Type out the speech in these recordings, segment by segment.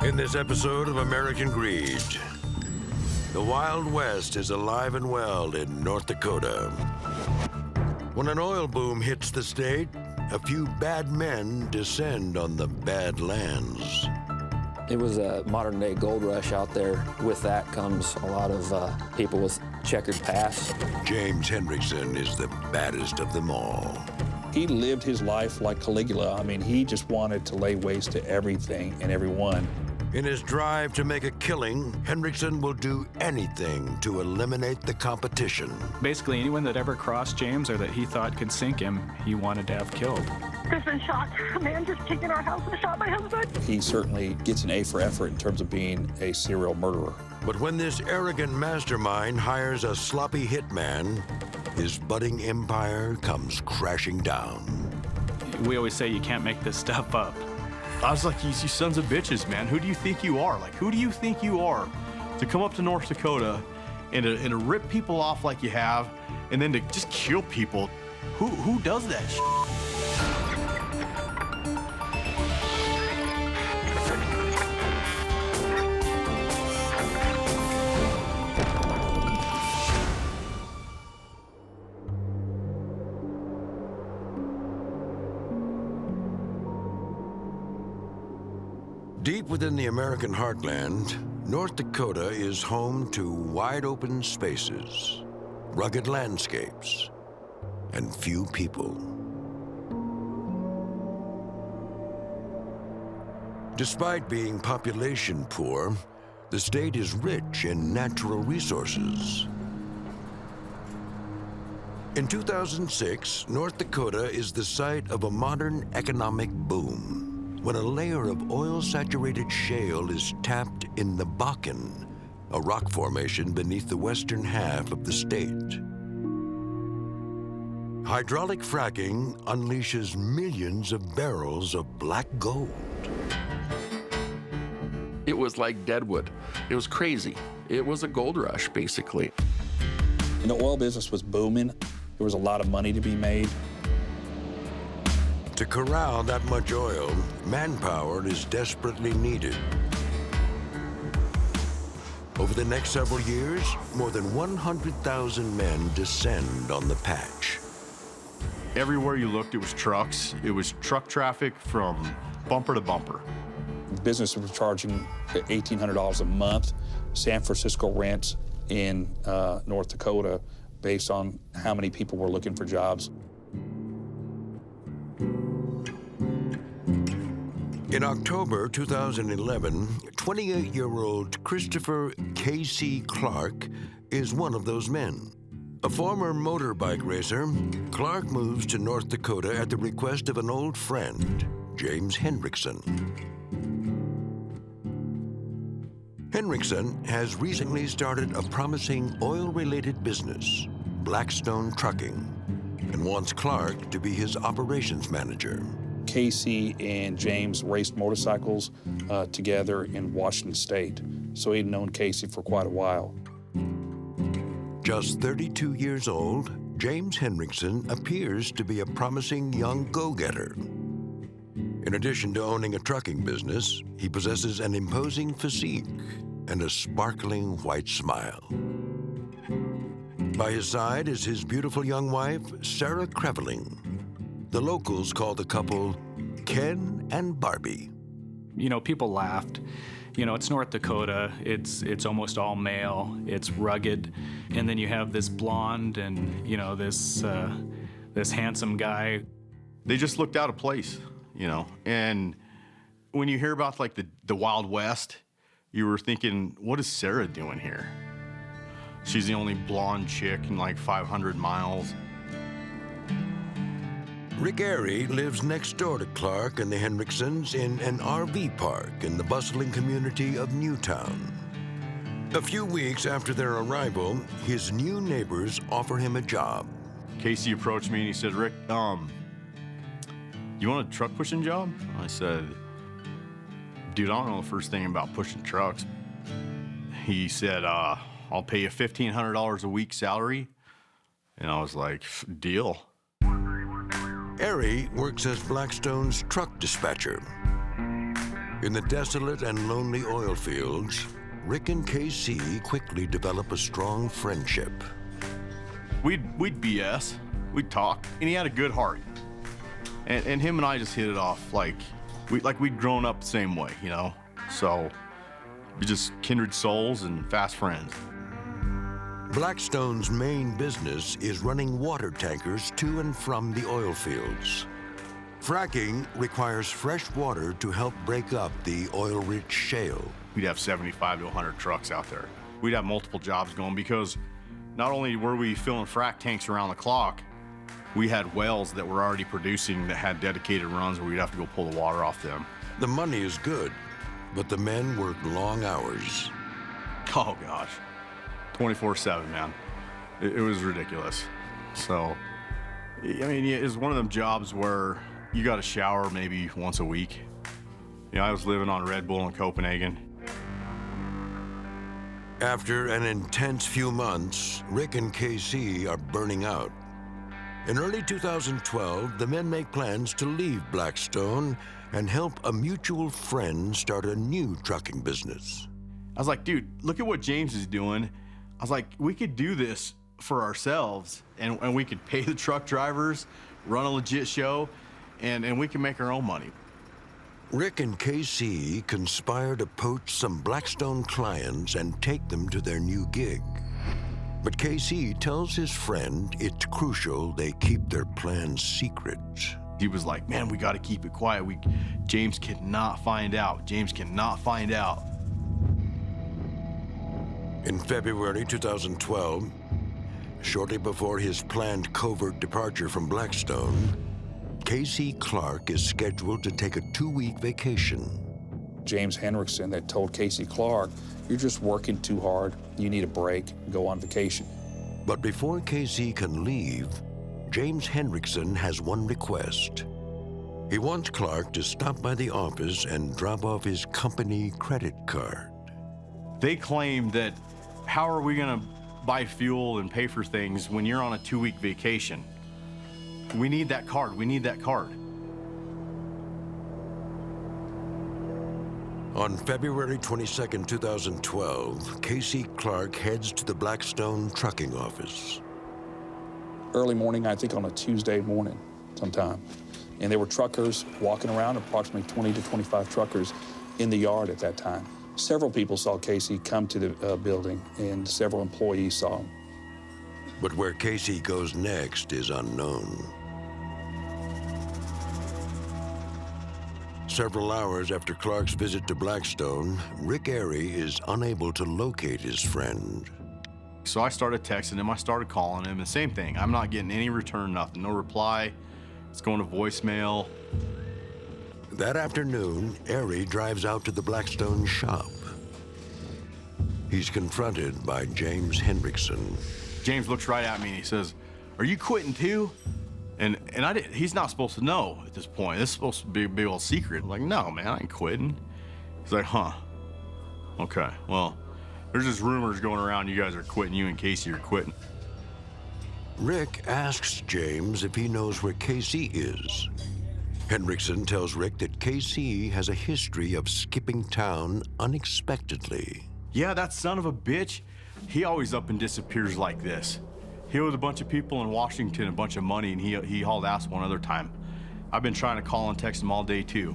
In this episode of American Greed, the Wild West is alive and well in North Dakota. When an oil boom hits the state, a few bad men descend on the bad lands. It was a modern-day gold rush out there. With that comes a lot of people with checkered pasts. James Henrikson is the baddest of them all. He lived his life like Caligula. I mean, he just wanted to lay waste to everything and everyone. In his drive to make a killing, Henrickson will do anything to eliminate the competition. Basically, anyone that ever crossed James or that he thought could sink him, he wanted to have killed. There's been shots. A man just kicked in our house and shot my husband. He certainly gets an A for effort in terms of being a serial murderer. But when this arrogant mastermind hires a sloppy hitman, his budding empire comes crashing down. We always say you can't make this stuff up. I was like, you sons of bitches, man. Who do you think you are? Like, who do you think you are to come up to North Dakota and to rip people off like you have and then to just kill people? Who does that shit? Deep within the American heartland, North Dakota is home to wide-open spaces, rugged landscapes, and few people. Despite being population poor, the state is rich in natural resources. In 2006, North Dakota is the site of a modern economic boom, when a layer of oil-saturated shale is tapped in the Bakken, a rock formation beneath the western half of the state. Hydraulic fracking unleashes millions of barrels of black gold. It was like Deadwood. It was crazy. It was a gold rush, basically. And the oil business was booming. There was a lot of money to be made. To corral that much oil, manpower is desperately needed. Over the next several years, more than 100,000 men descend on the patch. Everywhere you looked, it was trucks. It was truck traffic from bumper to bumper. Businesses were charging $1,800 a month. San Francisco rents in North Dakota based on how many people were looking for jobs. In October 2011, 28-year-old Christopher K.C. Clark is one of those men. A former motorbike racer, Clark moves to North Dakota at the request of an old friend, James Henrikson. Henrickson has recently started a promising oil-related business, Blackstone Trucking, and wants Clark to be his operations manager. Casey and James raced motorcycles together in Washington State, so he'd known Casey for quite a while. Just 32 years old, James Henrikson appears to be a promising young go-getter. In addition to owning a trucking business, he possesses an imposing physique and a sparkling white smile. By his side is his beautiful young wife, Sarah Creveling. The locals call the couple Ken and Barbie. You know, people laughed. You know, it's North Dakota. It's almost all male. It's rugged. And then you have this blonde and, you know, this handsome guy. They just looked out of place, you know. And when you hear about, like, the Wild West, you were thinking, what is Sarah doing here? She's the only blonde chick in, like, 500 miles. Rick Airy lives next door to Clark and the Henricksons in an RV park in the bustling community of Newtown. A few weeks after their arrival, his new neighbors offer him a job. Casey approached me and he said, Rick, you want a truck pushing job? I said, dude, I don't know the first thing about pushing trucks. He said, I'll pay you $1,500 a week salary. And I was like, deal. Airy works as Blackstone's truck dispatcher. In the desolate and lonely oil fields, Rick and KC quickly develop a strong friendship. We'd BS, we'd talk, and he had a good heart. And him and I just hit it off like we'd grown up the same way, you know? So, we just kindred souls and fast friends. Blackstone's main business is running water tankers to and from the oil fields. Fracking requires fresh water to help break up the oil-rich shale. We'd have 75 to 100 trucks out there. We'd have multiple jobs going because not only were we filling frack tanks around the clock, we had wells that were already producing that had dedicated runs where we'd have to go pull the water off them. The money is good, but the men work long hours. Oh gosh, 24/7, man. It was ridiculous. So, I mean, it's one of them jobs where you got to shower maybe once a week. You know, I was living on Red Bull in Copenhagen. After an intense few months, Rick and KC are burning out. In early 2012, the men make plans to leave Blackstone and help a mutual friend start a new trucking business. I was like, dude, look at what James is doing. I was like, we could do this for ourselves and we could pay the truck drivers, run a legit show, and we can make our own money. Rick and KC conspire to poach some Blackstone clients and take them to their new gig. But KC tells his friend it's crucial they keep their plans secret. He was like, man, we got to keep it quiet. James cannot find out. James cannot find out. In February 2012, shortly before his planned covert departure from Blackstone, KC Clark is scheduled to take a 2-week vacation. James Henrikson that told Casey Clark, you're just working too hard. You need a break. Go on vacation. But before KC can leave, James Henrikson has one request. He wants Clark to stop by the office and drop off his company credit card. They claim that how are we going to buy fuel and pay for things when you're on a 2-week vacation? We need that card. We need that card. On February 22, 2012, Casey Clark heads to the Blackstone trucking office. Early morning, I think on a Tuesday morning sometime. And there were truckers walking around, approximately 20 to 25 truckers in the yard at that time. Several people saw Casey come to the building, and several employees saw him. But where Casey goes next is unknown. Several hours after Clark's visit to Blackstone, Rick Airy is unable to locate his friend. So I started texting him, I started calling him, the same thing. I'm not getting any return, nothing, no reply. It's going to voicemail. That afternoon, Airy drives out to the Blackstone shop. He's confronted by James Henrikson. James looks right at me and he says, "Are you quitting too?" And he's not supposed to know at this point. This is supposed to be a big old secret. I'm like, no, man, I ain't quitting. He's like, huh. Okay, well, there's just rumors going around you guys are quitting, you and Casey are quitting. Rick asks James if he knows where Casey is. Henrikson tells Rick that Casey has a history of skipping town unexpectedly. Yeah, that son of a bitch, he always up and disappears like this. He owed a bunch of people in Washington a bunch of money, and he hauled ass one other time. I've been trying to call and text him all day, too.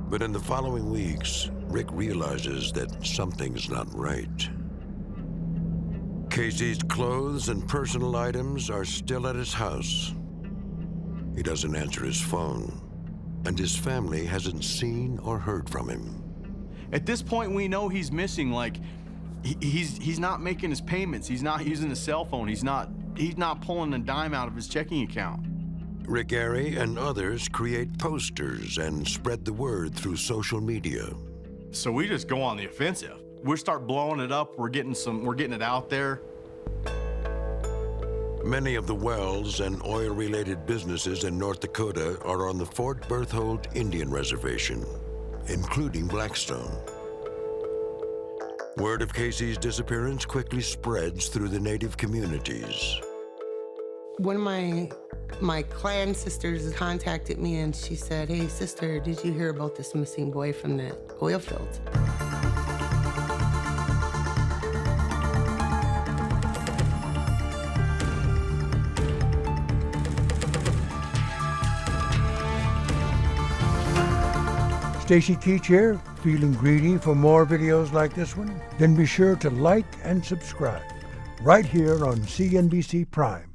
But in the following weeks, Rick realizes that something's not right. Casey's clothes and personal items are still at his house. He doesn't answer his phone, and his family hasn't seen or heard from him. At this point, we know he's missing, like, he's not making his payments. He's not using his cell phone. He's not pulling a dime out of his checking account. Rick Airy and others create posters and spread the word through social media. So we just go on the offensive. We start blowing it up. We're getting it out there. Many of the wells and oil-related businesses in North Dakota are on the Fort Berthold Indian Reservation, including Blackstone. Word of Casey's disappearance quickly spreads through the native communities. One of my My clan sisters contacted me and she said, "Hey sister, did you hear about this missing boy from the oil fields?" Stacy Keach here, feeling greedy for more videos like this one? Then be sure to like and subscribe right here on CNBC Prime.